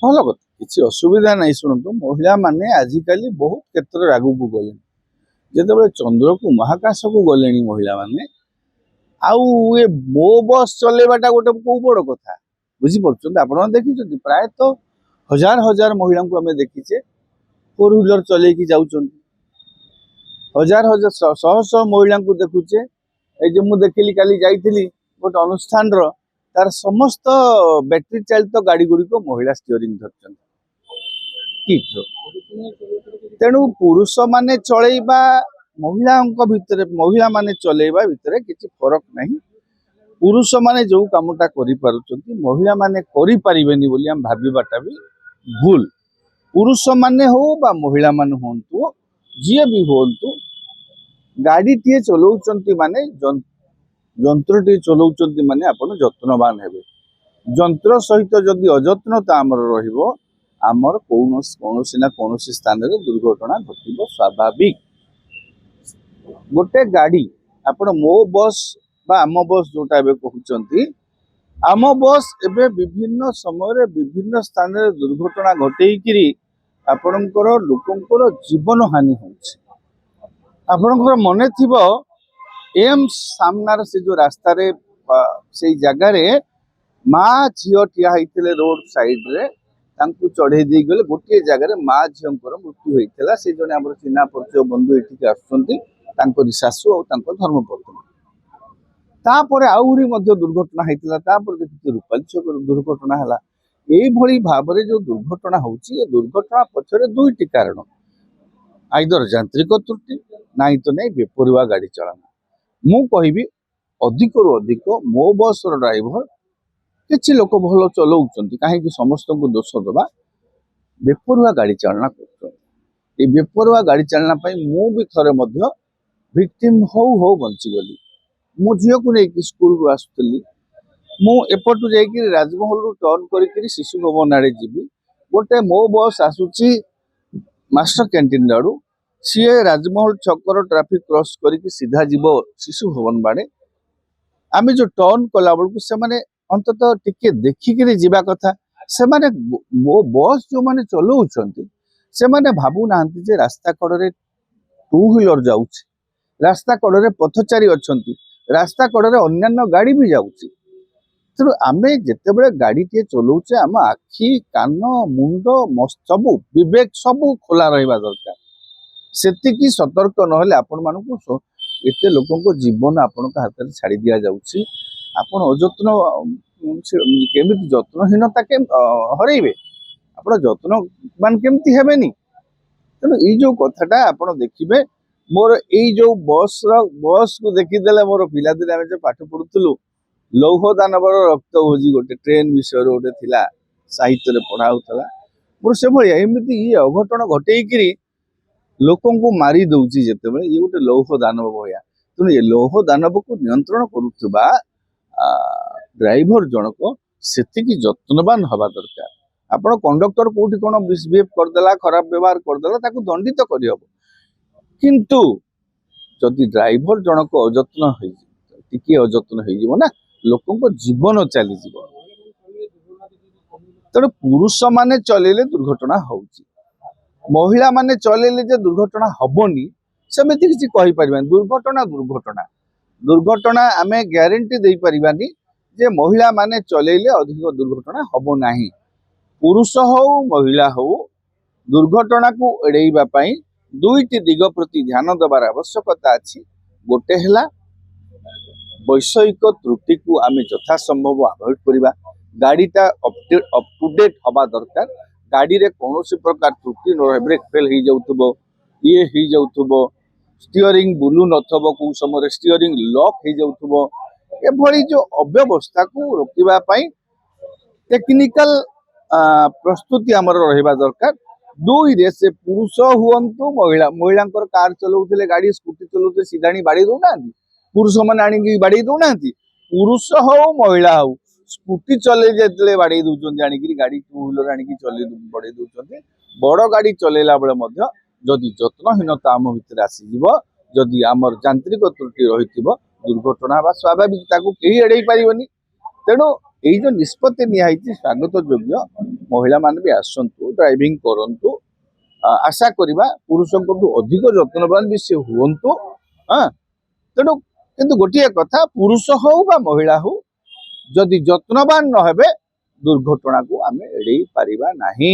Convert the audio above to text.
भल कथा किसी असुविधा नहीं। शुणु महिला माने आजिकल बहुत क्षेत्र आगू को गले जिते चंद्र को महाकाश को गले महिला माने आउ ये मो बस चलेबाटा गोटे कौ बड़ कथा बुझीपुर आप देखी प्रायतः हजार हजार महिला को आम देखीचे फोर व्हीलर चलैकी जाऊँ हजार हजार शह शह महिला को देखुचे ये मुझे देखिली काली जाइली गोटे अनुष्ठान तार समस्त बैटरी चालित गाड़ी गुड़िक महिला स्टीयरिंग धरछन किट तेणु पुरुष माने चलैबा महिला माने चलैबा भितर किसी फरक नहीं। पुरुष माने जो कामटा करि पारुचंती महिला माने करि परिबेनी बोली हम भाबीबाटा भी भूल। पुरुष माने हो बा महिला माने होंतु जिए भी होंतु गाड़ी टीए चलाउचंती माने जंत्र टी चलाउचंती माने आपण जत्नवान हेबे। जंत्र सहित जदि अजत्नता आमर रहिबो आमर कौनसी ना कौनसी स्थान रे दुर्घटना घटिबो स्वाभाविक। गोटे गाड़ी आपण मो बस बा आम बस जोटा एबे कहउचंती आम बस एबे विभिन्न समय रे विभिन्न स्थान रे दुर्घटना घटेइकिरी आपणकर लोकंकर जीवन हानि होउछि। आपणकर मने थिबो एम्स सामनार से जो रास्ता रे से जगह रे माँ झील ठिया होते रोड साइड रे तांकु चढ़े दी गले गोटे जगह माँ झीर मृत्यु होता से जने आम चिन्हा परिचय बंधु ये आसुँच शाशु और धर्मपत्नी तापर आहरी दुर्घटना होता देखिए रूपाली छक दुर्घटना है यही भाव में जो दुर्घटना होची दुर्घटना पछरे दुईटी कारण आइदर यांत्रिक त्रुटि नाई तो नहीं बेपरुआ गाड़ी चलाना। मु कहि अधिक रु अधिक मो बस ड्राइवर किसी लोक भल चलाउछंती कहीं समस्त को दोष दबा बेपरुआ गाड़ी चालना कर बेपरुआ गाड़ी चालना मु भी थरे विक्टिम हो बंचीगली। मो झील को लेकिन स्कूल रू आसुली मु एपटू जाइए राजमहल रू टर्न कर शिशु भवन आड़े जीवी गोटे मो बस आसूची मास्टर कैंटीन आड़ू सी राजमहल छकर ट्राफिक क्रॉस करके सीधा जीव शिशु भवन बाड़े आम जो टर्न कला बेलू से अंतत टिके देखिक जीवा कथा से मो बस जो मैंने चलाउछंती से माने भाबू नाहंती जे रास्ता कड़े टू व्हीलर जाउछि रास्ता कड़े पथचारी अच्छी रास्ता कड़े अन्य गाड़ी भी जाउछि। तेणु आम जिते गाड़ी टे चलाउचे आम आखि कान मुंड सबू विवेक सबू खोला रहा दरकार सेतिकी सतर्क नहले आपण मानकु एते लोकंको जीवन आपण हाथ में छाड़ी दिया जाउछि। आपण अजत्न केमिति जत्नहीनता के हरइबे आपण जत्नवान केमिति हेबेनी। तेणु ये जो कथाटा आपण देखिबे मोर यही जो बस को देखीदे मोर पिला दिन आम जो पाठ पढ़ुलु लौह दानवर रक्त भोजी गोटे ट्रेन विषय गोटे थिला साहित्य पढ़ाऊला मोर से भाई एमती ये अघटन घटेकरी लोकों को मारी दौची जिते ये गोटे लौह दानव भया। तेणु ये लौह दानव को नियंत्रण करुवा ड्राइवर जनक सेतिकी जत्नवान हवा दरकार। आपण कंडक्टर कोठी कोन मिसबिहेव करदेला खराब व्यवहार करदेला ताकू दंडित करहब किंतु जदि ड्राइवर जनक अजत्न टिके अजत्न हो ना लोकों जीवन चली जीव। तेणु पुरुष माने चलेले दुर्घटना होउची महिला माने चलेले जे दुर्घटना हबनी सेमिति किछि कहि परिबानी। दुर्घटना दुर्घटना दुर्घटना आमे ग्यारंटी दे परिबानी जे महिला माने चलेले अधिक दुर्घटना हबो नाही। पुरुष हो महिला हो दुर्घटना को एड़ेइबा पई दुईटी दिग प्रति ध्यान देवार आवश्यकता अछि। गोटे हला वैषयिक त्रुटि को आम यथा संभव अवॉइड करिबा गाड़ीटा अप टू डेट हवा दरकार। गाड़ी रे कौनसी प्रकार त्रुटि न रहे ब्रेक फेल हो जाउथबो ये हो जाउथबो स्टीयरिंग बुलू नथबो को समय स्टीयरिंग लॉक हो जाउथबो एभली जो अव्यवस्था को रोकिबा पई टेक्निकल प्रस्तुति आमर रहिबा दरकार। दुई रे से पुरुष हुअंतु महिला महिला कार चलाउथिले गाड़ी स्कूटी चलाउथिले सीधाणी बाड़ी दउना पुरुष माने आनी बाड़ी दउना पुरुष हो महिला हो स्कूटी चले जेतले बाड़ी दउचंती आनी गाड़ी टू व्हीलर आनी चले बड़े दउचंती बड़ गाड़ी चलेला बेले मध्य जदि जत्नहीनता आम भितर आसीजिवो जदि आमर यांत्रिक त्रुटि रहिथिबो दुर्घटना बा स्वाभाविक ताकू केही एड़ै पारिबनी। तेणु এই যে ନିଷ୍ପତ୍ତି ନିଆହେଇଛି ସ୍ୱାଗତ ଯୋଗ୍ୟ। ମହିଳାମାନେ ବି ଆସନ୍ତୁ, ଡ୍ରାଇଭିଂ କରନ୍ତୁ, ଆଶା କରିବା ପୁରୁଷଙ୍କଠୁ ଅଧିକ ଯତ୍ନବାନ ବି ସେ ହୁଅନ୍ତୁ। ହଁ, ତେଣୁ କିନ୍ତୁ ଗୋଟିଏ କଥା, ପୁରୁଷ ହଉ ବା ମହିଳା ହଉ, ଯଦି ଯତ୍ନବାନ ନ ହେବେ ଦୁର୍ଘଟଣାକୁ ଆମେ ଏଡ଼େଇ ପାରିବା ନାହିଁ।